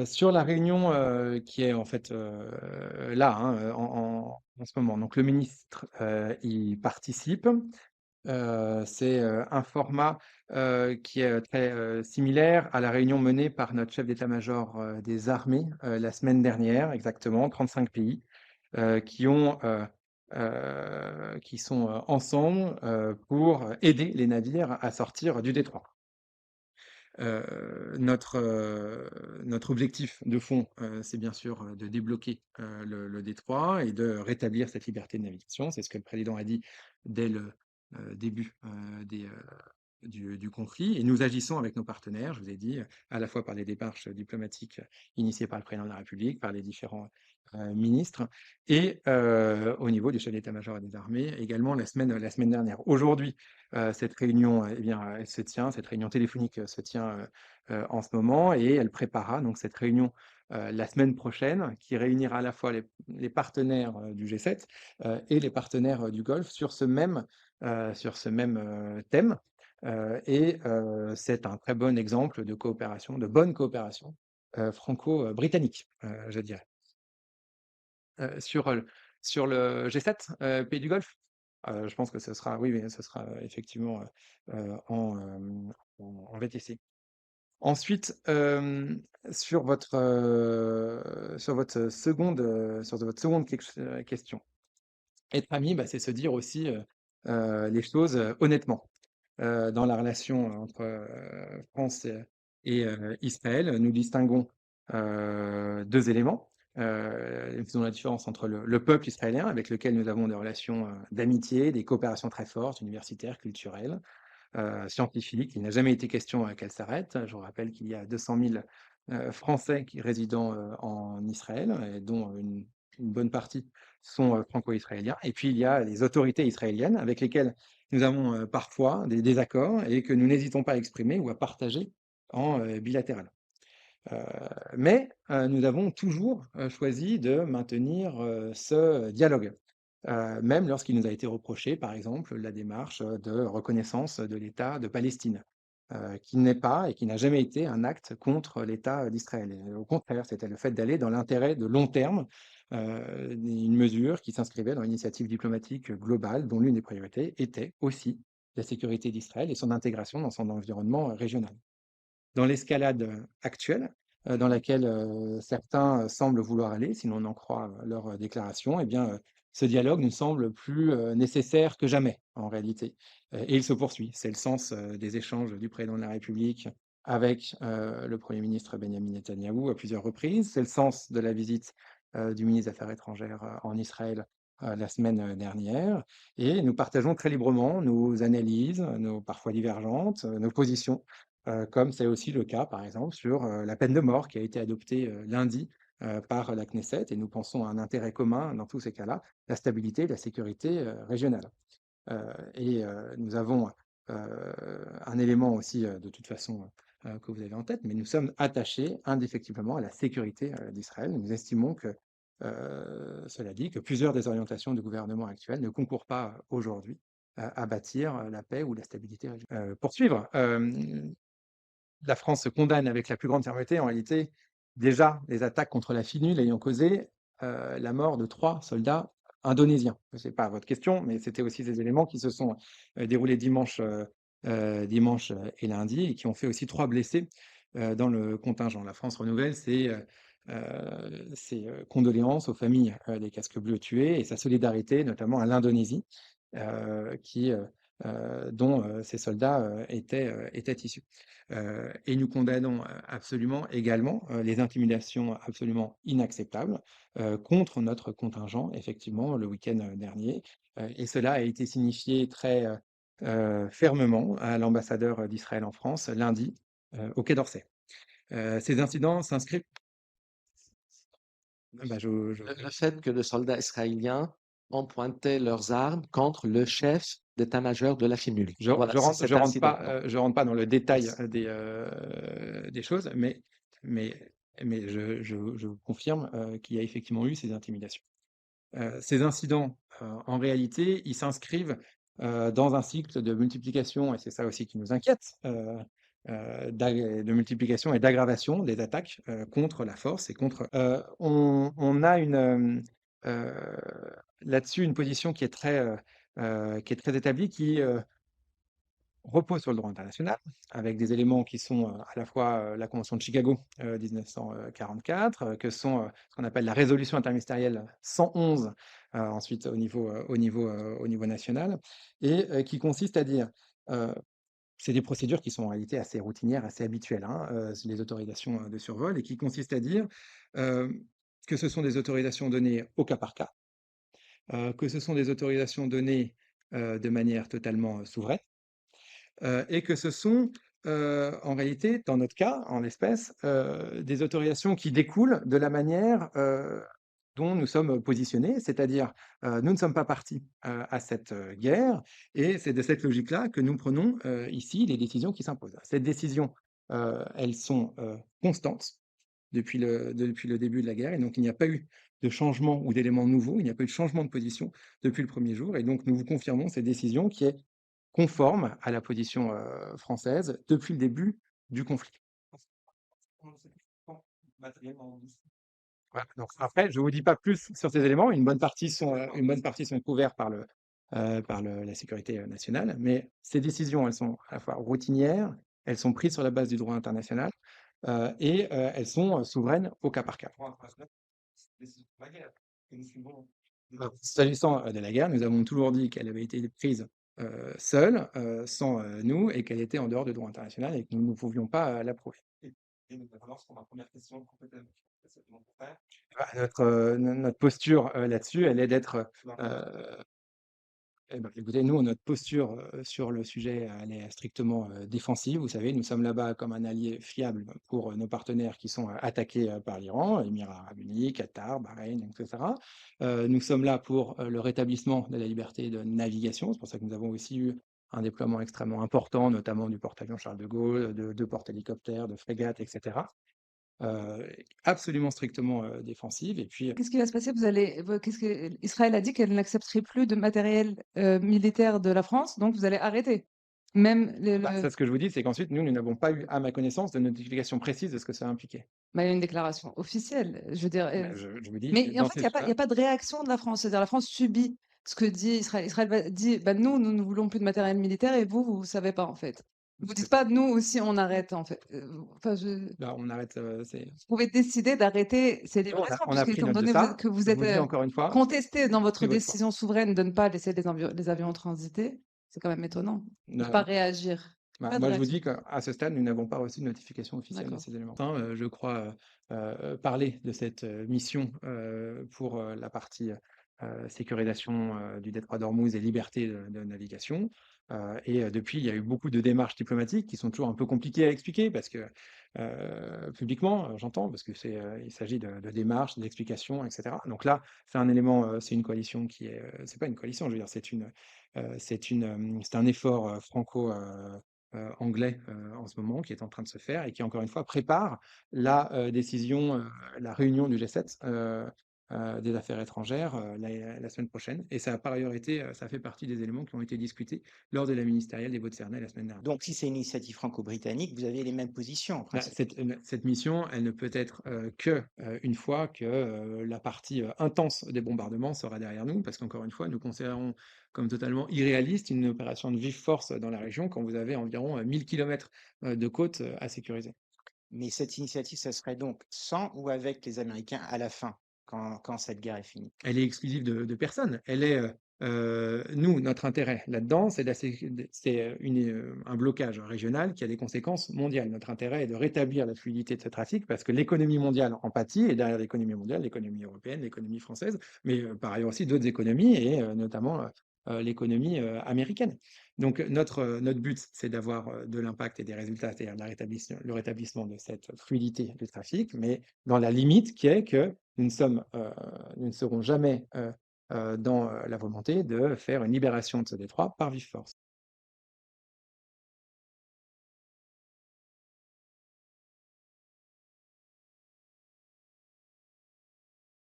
Sur la réunion, qui est en fait, là, hein, en ce moment, donc le ministre, y participe. C'est, un format, qui est, très, similaire à la réunion menée par notre chef d'état-major, des armées, la semaine dernière exactement, 35 pays, qui ont, qui sont, ensemble, pour aider les navires à sortir du détroit. Notre objectif de fond, c'est bien sûr, de débloquer, le détroit et de rétablir cette liberté de navigation. C'est ce que le président a dit dès le, début, du conflit et nous agissons avec nos partenaires, je vous ai dit, à la fois par les démarches diplomatiques initiées par le président de la République, par les différents, ministres et au niveau du chef d'état-major des armées également la semaine dernière. Aujourd'hui, cette réunion, eh bien, elle se tient, cette réunion téléphonique, se tient, en ce moment et elle préparera donc cette réunion, la semaine prochaine qui réunira à la fois les partenaires, du G7, et les partenaires, du Golfe sur ce même, thème, c'est un très bon exemple de coopération, de bonne coopération, franco, britannique, je dirais. Sur le G7, pays du Golfe? Je pense que ce sera oui, oui, ce sera, effectivement, en VTC. Ensuite, sur votre seconde question. Être ami, bah, c'est se dire aussi, les choses, honnêtement. Dans la relation entre, France et Israël, nous distinguons, 2 éléments. Nous faisons la différence entre le peuple israélien avec lequel nous avons des relations, d'amitié, des coopérations très fortes, universitaires, culturelles, scientifiques. Il n'a jamais été question, qu'elles s'arrêtent. Je vous rappelle qu'il y a 200 000 Français qui résident, en Israël et dont une bonne partie sont, franco-israéliens et puis il y a les autorités israéliennes avec lesquelles nous avons, parfois des désaccords et que nous n'hésitons pas à exprimer ou à partager en, bilatéral. Heu, mais nous avons toujours, choisi de maintenir, ce dialogue, même lorsqu'il nous a été reproché, par exemple, la démarche, de reconnaissance de l'État de Palestine, qui n'est pas et qui n'a jamais été un acte contre l'État d'Israël et au contraire, c'était le fait d'aller dans l'intérêt de long terme, une mesure qui s'inscrivait dans l'initiative diplomatique globale dont l'une des priorités était aussi la sécurité d'Israël et son intégration dans son environnement, régional. Dans l'escalade, actuelle, dans laquelle, certains, semblent vouloir aller, si l'on en croit, leurs déclarations, eh bien, ce dialogue nous semble plus, nécessaire que jamais, en réalité, et il se poursuit. C'est le sens, des échanges du président de la République avec, le Premier ministre Benyamin Netanyahou à plusieurs reprises. C'est le sens de la visite, du ministre des Affaires étrangères, en Israël, la semaine, dernière et nous partageons très librement nos analyses, nos parfois divergentes, nos positions comme c'est aussi le cas, par exemple, sur, la peine de mort qui a été adoptée, lundi, par la Knesset et nous pensons à un intérêt commun dans tous ces cas-là, la stabilité et la sécurité, régionale. Nous avons, un élément aussi, de toute façon, que vous avez en tête, mais nous sommes attachés indéfectiblement à la sécurité, d'Israël. Nous estimons que, cela dit, que plusieurs des orientations du gouvernement actuel ne concourent pas aujourd'hui à bâtir, la paix ou la stabilité poursuivre, la France condamne avec la plus grande fermeté, en réalité, déjà les attaques contre la FINUL ayant causé, la mort de 3 soldats indonésiens. Ce n'est pas votre question, mais c'était aussi des éléments qui se sont, déroulés dimanche et lundi et qui ont fait aussi 3 blessés, dans le contingent. La France renouvelle ses condoléances aux familles, des casques bleus tués et sa solidarité notamment à l'Indonésie, dont, ces soldats, étaient issus. Et nous condamnons, absolument également, les intimidations absolument inacceptables, contre notre contingent, effectivement, le week-end, dernier. Et cela a été signifié très, fermement à l'ambassadeur, d'Israël en France lundi, au Quai d'Orsay. Ces incidents s'inscrivent bah, je Le fait que les soldats israéliens ont pointé leurs armes contre le chef d'état-major de la FINUL. Je Voilà, je c'est rentre je cet rentre incident. pas, Donc, je rentre pas dans le détail, merci. des choses, mais je vous confirme, qu'il y a effectivement eu ces intimidations. Ces incidents, en réalité, ils s'inscrivent, dans un cycle de multiplication et c'est ça aussi qui nous inquiète, de multiplication et d'aggravation des attaques contre la force et contre. On a là-dessus une position qui est très établie, qui repose sur le droit international, avec des éléments qui sont à la fois la Convention de Chicago 1944, que sont ce qu'on appelle la résolution interministérielle 111, ensuite au niveau national, et qui consiste à dire, euh, c'est des procédures qui sont en réalité assez routinières, assez habituelles, hein, les autorisations de survol, et qui consistent à dire euh, que ce sont des autorisations données au cas par cas, que ce sont des autorisations données de manière totalement souveraine, et que ce sont, en réalité, dans notre cas, en l'espèce, des autorisations qui découlent de la manière, dont nous sommes positionnés, c'est-à-dire, nous ne sommes pas partis, à cette, guerre, et c'est de cette logique-là que nous prenons, ici les décisions qui s'imposent. Ces décisions, elles sont, constantes depuis le début de la guerre, et donc il n'y a pas eu de changement ou d'éléments nouveaux, il n'y a pas eu de changement de position depuis le premier jour, et donc nous vous confirmons ces décisions qui est conforme à la position, française depuis le début du conflit. Voilà, donc après, je ne vous dis pas plus sur ces éléments. Une bonne partie sont couverts par la sécurité nationale, mais ces décisions, elles sont à la fois routinières, elles sont prises sur la base du droit international, et elles sont souveraines au cas par cas. S'agissant de la guerre, nous avons toujours dit qu'elle avait été prise seule, sans nous, et qu'elle était en dehors du droit international et que nous ne pouvions pas l'approuver. Notre posture là-dessus, elle est d'être. Eh ben, écoutez, nous, notre posture sur le sujet, elle est strictement défensive. Vous savez, nous sommes là-bas comme un allié fiable pour nos partenaires qui sont attaqués par l'Iran, Émirats arabes unis, Qatar, Bahreïn, etc. Nous sommes là pour le rétablissement de la liberté de navigation. C'est pour ça que nous avons aussi eu un déploiement extrêmement important, notamment du porte-avions Charles de Gaulle, de porte-hélicoptères, de frégates, etc. Absolument strictement défensive. Et puis, Qu'est-ce qui va se passer? Qu'est-ce que Israël a dit qu'elle n'accepterait plus de matériel militaire de la France, donc vous allez arrêter. Même c'est ce que je vous dis, c'est qu'ensuite, nous n'avons pas eu, à ma connaissance, de notification précise de ce que ça impliquait. il y a une déclaration officielle, je veux dire. Je vous dis, Mais en dans fait, ces il y a pas de réaction de la France. C'est-à-dire la France subit ce que dit Israël. Israël dit, bah, nous ne voulons plus de matériel militaire et vous savez pas en fait. Vous dites pas, nous aussi on arrête en fait. Enfin, là, on arrête. vous pouvez décider d'arrêter ces livraisons, On a puisque pris étant note de donné ça. que vous Je êtes vous dis encore une fois, contesté dans votre pris votre point. décision souveraine de ne pas laisser les avions transiter, c'est quand même étonnant de ne Non, pas réagir. bah, Pas de moi, je vous réaction. dis qu'à ce stade, nous n'avons pas reçu de notification officielle de D'accord. ces éléments. Je crois parler de cette mission pour la partie sécurisation du détroit d'Ormuz et liberté de navigation. Et depuis, il y a eu beaucoup de démarches diplomatiques qui sont toujours un peu compliquées à expliquer parce que publiquement, j'entends, parce que il s'agit de démarches, d'explications, etc. Donc là, c'est un élément, c'est une coalition qui est, c'est pas une coalition, je veux dire, c'est un effort anglais en ce moment qui est en train de se faire et qui, encore une fois, prépare la décision, la réunion du G7 des affaires étrangères la semaine prochaine. Et ça a par ailleurs été, ça fait partie des éléments qui ont été discutés lors de la ministérielle des Vaux-de-Cernay la semaine dernière. Donc, si c'est une initiative franco-britannique, vous avez les mêmes positions, en Bah, principe. cette mission, elle ne peut être que une fois que la partie intense des bombardements sera derrière nous, parce qu'encore une fois, nous considérons comme totalement irréaliste une opération de vive force dans la région quand vous avez environ 1000 km de côte à sécuriser. Mais cette initiative, ça serait donc sans ou avec les Américains à la fin, quand cette guerre est finie. Elle est exclusive de personne. Elle est, nous, notre intérêt là-dedans, c'est un blocage régional qui a des conséquences mondiales. Notre intérêt est de rétablir la fluidité de ce trafic parce que l'économie mondiale en pâtit, et derrière l'économie mondiale, l'économie européenne, l'économie française, mais par ailleurs aussi d'autres économies, et notamment l'économie américaine. Donc notre but, c'est d'avoir de l'impact et des résultats, c'est-à-dire le rétablissement de cette fluidité du trafic, mais dans la limite qui est que nous ne serons jamais dans la volonté de faire une libération de ce détroit par vive force.